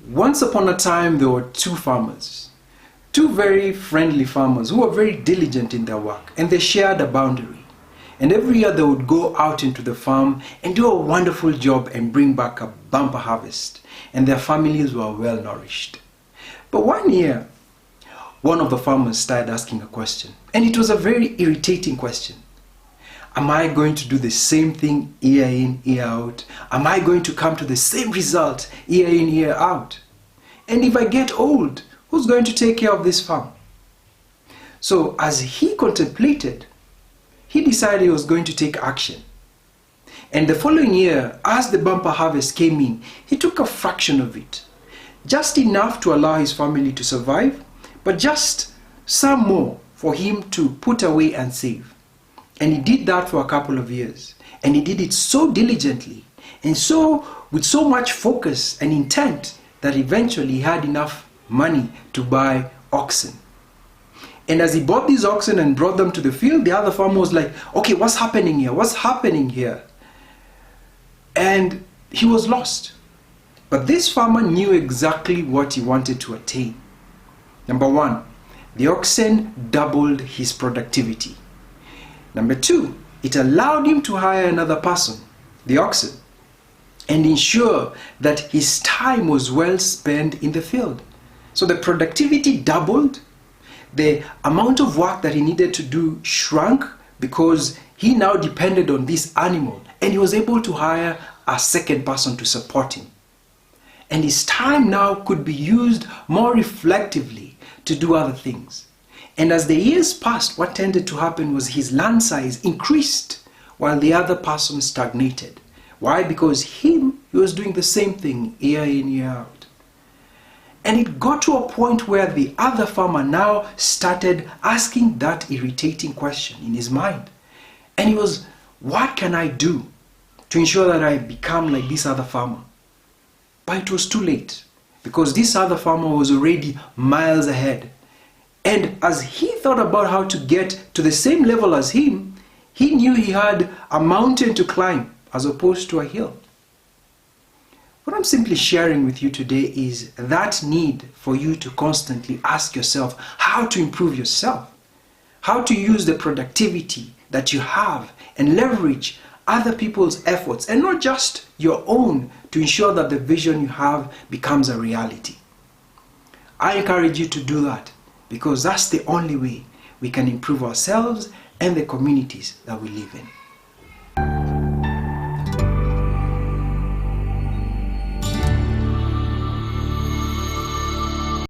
Once upon a time, there were two farmers, two very friendly farmers who were very diligent in their work, and they shared a boundary. And every year they would go out into the farm and do a wonderful job and bring back a bumper harvest, and their families were well nourished. But one year, one of the farmers started asking a question, and it was a very irritating question. Am I going to do the same thing year in, year out? Am I going to come to the same result year in, year out? And if I get old, who's going to take care of this farm? So as he contemplated, he decided he was going to take action. And the following year, as the bumper harvest came in, he took a fraction of it, just enough to allow his family to survive, but just some more for him to put away and save. And he did that for a couple of years. And he did it so diligently and so with so much focus and intent that eventually he had enough money to buy oxen. And as he bought these oxen and brought them to the field, the other farmer was like, okay, what's happening here? What's happening here? And he was lost. But this farmer knew exactly what he wanted to attain. Number one, the oxen doubled his productivity. Number two, it allowed him to hire another person, the oxen, and ensure that his time was well spent in the field. So the productivity doubled, the amount of work that he needed to do shrunk because he now depended on this animal, and he was able to hire a second person to support him. And his time now could be used more reflectively to do other things. And as the years passed, what tended to happen was his land size increased while the other person stagnated. Why? Because he was doing the same thing year in, year out. And it got to a point where the other farmer now started asking that irritating question in his mind. And he was, what can I do to ensure that I become like this other farmer? But it was too late, because this other farmer was already miles ahead. And as he thought about how to get to the same level as him, he knew he had a mountain to climb as opposed to a hill. What I'm simply sharing with you today is that need for you to constantly ask yourself how to improve yourself, how to use the productivity that you have and leverage other people's efforts and not just your own to ensure that the vision you have becomes a reality. I encourage you to do that, because that's the only way we can improve ourselves and the communities that we live in.